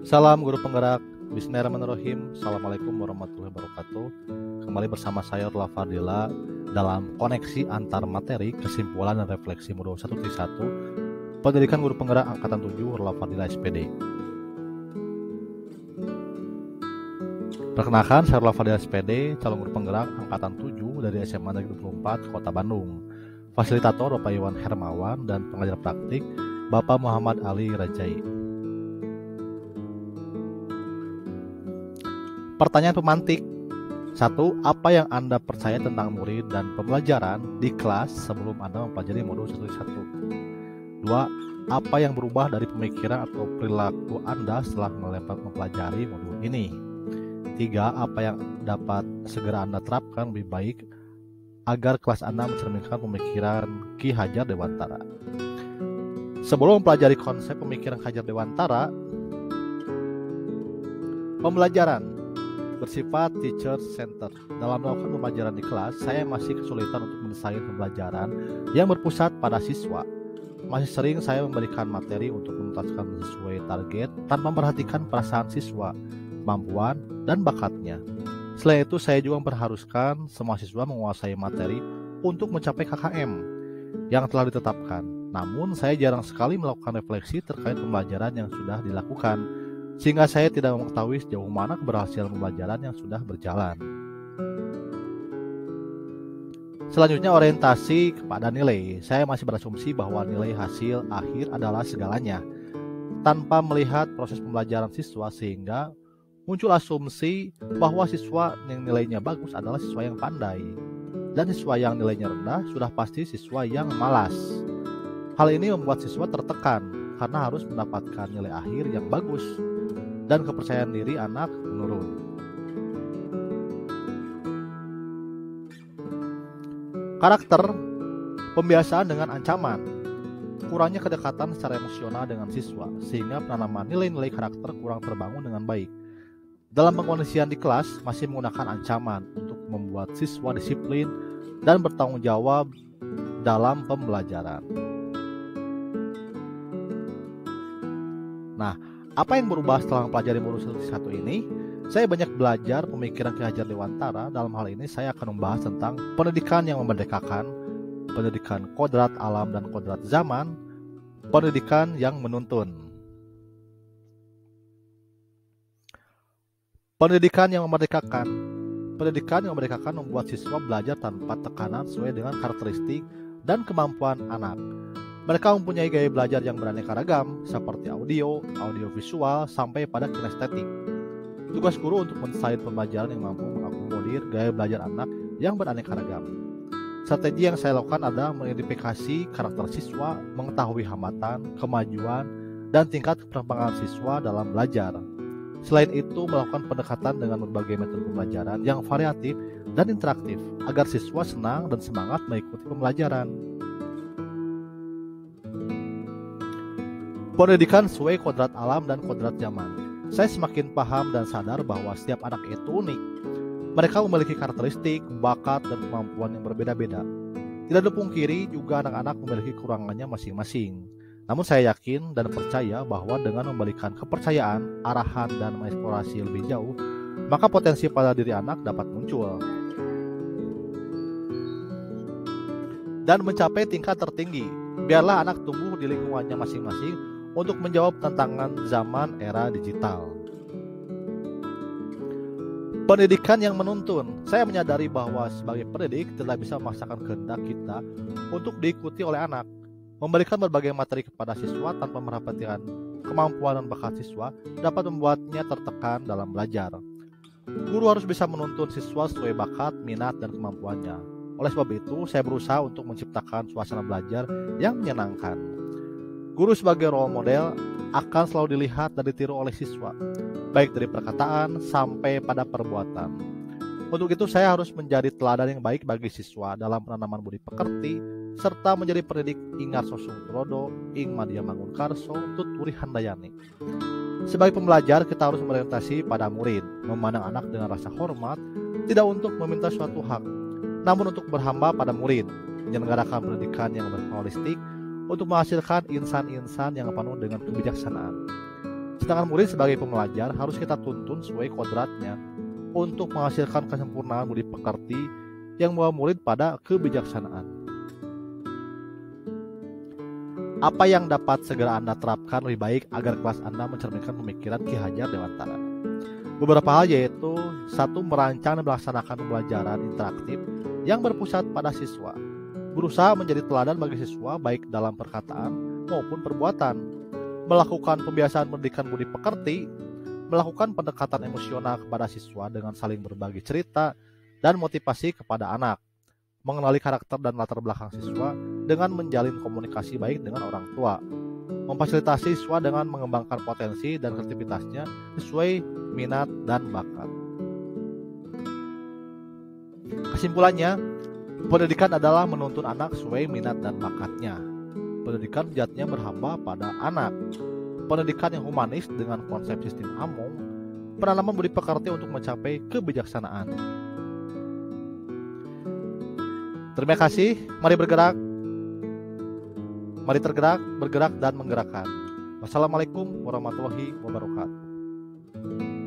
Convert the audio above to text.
Salam guru penggerak. Bismillahirrahmanirrahim. Assalamualaikum warahmatullahi wabarakatuh. Kembali bersama saya Orla Fardila dalam koneksi antar materi, kesimpulan dan refleksi modul 1.1 Pendidikan Guru Penggerak Angkatan 7 Orla Fardila SPD. Perkenalkan, saya Orla Fardila SPD, calon guru penggerak Angkatan 7 dari SMA Negeri 24 Kota Bandung. Fasilitator Bapak Iwan Hermawan dan pengajar praktik Bapak Muhammad Ali Rajai. Pertanyaan pemantik. 1. Apa yang Anda percaya tentang murid dan pembelajaran di kelas sebelum Anda mempelajari modul 1.1? 2. Apa yang berubah dari pemikiran atau perilaku Anda setelah mempelajari modul ini? 3. Apa yang dapat segera Anda terapkan lebih baik agar kelas Anda mencerminkan pemikiran Ki Hajar Dewantara? Sebelum mempelajari konsep pemikiran Ki Hajar Dewantara, pembelajaran bersifat teacher-centered. Dalam melakukan pembelajaran di kelas, saya masih kesulitan untuk mendesain pembelajaran yang berpusat pada siswa. Masih sering saya memberikan materi untuk menuntaskan sesuai target tanpa memperhatikan perasaan siswa, kemampuan, dan bakatnya. Selain itu, saya juga memperharuskan semua siswa menguasai materi untuk mencapai KKM yang telah ditetapkan. Namun, saya jarang sekali melakukan refleksi terkait pembelajaran yang sudah dilakukan, sehingga saya tidak mengetahui sejauh mana keberhasilan pembelajaran yang sudah berjalan. Selanjutnya, orientasi kepada nilai. Saya masih berasumsi bahwa nilai hasil akhir adalah segalanya, tanpa melihat proses pembelajaran siswa, sehingga muncul asumsi bahwa siswa yang nilainya bagus adalah siswa yang pandai, dan siswa yang nilainya rendah sudah pasti siswa yang malas. Hal ini membuat siswa tertekan karena harus mendapatkan nilai akhir yang bagus, dan kepercayaan diri anak menurun. Karakter, pembiasaan dengan ancaman, kurangnya kedekatan secara emosional dengan siswa, sehingga penanaman nilai-nilai karakter kurang terbangun dengan baik. Dalam pengkondisian di kelas, masih menggunakan ancaman untuk membuat siswa disiplin dan bertanggung jawab dalam pembelajaran. Nah, apa yang berubah setelah mempelajari modul 1.1 ini? Saya banyak belajar pemikiran Ki Hajar Dewantara. Dalam hal ini saya akan membahas tentang pendidikan yang memerdekakan, pendidikan kodrat alam dan kodrat zaman, pendidikan yang menuntun. Pendidikan yang memerdekakan. Pendidikan yang memerdekakan membuat siswa belajar tanpa tekanan sesuai dengan karakteristik dan kemampuan anak. Mereka mempunyai gaya belajar yang beraneka ragam, seperti audio visual, sampai pada kinestetik. Tugas guru untuk mendesain pembelajaran yang mampu mengakomodir gaya belajar anak yang beraneka ragam. Strategi yang saya lakukan adalah mengidentifikasi karakter siswa, mengetahui hambatan, kemajuan, dan tingkat perkembangan siswa dalam belajar. Selain itu, melakukan pendekatan dengan berbagai metode pembelajaran yang variatif dan interaktif, agar siswa senang dan semangat mengikuti pembelajaran. Pendidikan sesuai kodrat alam dan kodrat zaman. Saya semakin paham dan sadar bahwa setiap anak itu unik. Mereka memiliki karakteristik, bakat, dan kemampuan yang berbeda-beda. Tidak dipungkiri juga anak-anak memiliki kekurangannya masing-masing. Namun saya yakin dan percaya bahwa dengan memberikan kepercayaan, arahan, dan mengeksplorasi lebih jauh, maka potensi pada diri anak dapat muncul dan mencapai tingkat tertinggi. Biarlah anak tumbuh di lingkungannya masing-masing untuk menjawab tantangan zaman era digital. Pendidikan yang menuntun. Saya menyadari bahwa sebagai pendidik tidak bisa memaksakan kehendak kita untuk diikuti oleh anak. Memberikan berbagai materi kepada siswa tanpa memperhatikan kemampuan dan bakat siswa dapat membuatnya tertekan dalam belajar. Guru harus bisa menuntun siswa sesuai bakat, minat, dan kemampuannya. Oleh sebab itu, saya berusaha untuk menciptakan suasana belajar yang menyenangkan. Guru sebagai role model akan selalu dilihat dan ditiru oleh siswa, baik dari perkataan sampai pada perbuatan. Untuk itu, saya harus menjadi teladan yang baik bagi siswa dalam penanaman budi pekerti, serta menjadi pendidik Ingar Sosung Turodo, Ing Madya Mangunkarso, Tuturi Handayani. Sebagai pembelajar, kita harus berorientasi pada murid, memandang anak dengan rasa hormat, tidak untuk meminta suatu hak, namun untuk berhamba pada murid, menyelenggarakan pendidikan yang berholistik, untuk menghasilkan insan-insan yang penuh dengan kebijaksanaan. Sedangkan murid sebagai pembelajar harus kita tuntun sesuai kodratnya untuk menghasilkan kesempurnaan budi pekerti yang membawa murid pada kebijaksanaan. Apa yang dapat segera Anda terapkan lebih baik agar kelas Anda mencerminkan pemikiran Ki Hajar Dewantara? Beberapa hal yaitu: 1. Merancang dan melaksanakan pembelajaran interaktif yang berpusat pada siswa. Berusaha menjadi teladan bagi siswa baik dalam perkataan maupun perbuatan. Melakukan pembiasaan pendidikan budi pekerti, melakukan pendekatan emosional kepada siswa dengan saling berbagi cerita dan motivasi kepada anak. Mengenali karakter dan latar belakang siswa dengan menjalin komunikasi baik dengan orang tua. Memfasilitasi siswa dengan mengembangkan potensi dan kreativitasnya sesuai minat dan bakat. Kesimpulannya, pendidikan adalah menuntun anak sesuai minat dan bakatnya. Pendidikan sejatinya berhamba pada anak. Pendidikan yang humanis dengan konsep sistem Among, penanaman budi pekerti untuk mencapai kebijaksanaan. Terima kasih, mari bergerak. Mari tergerak, bergerak, dan menggerakkan. Wassalamualaikum warahmatullahi wabarakatuh.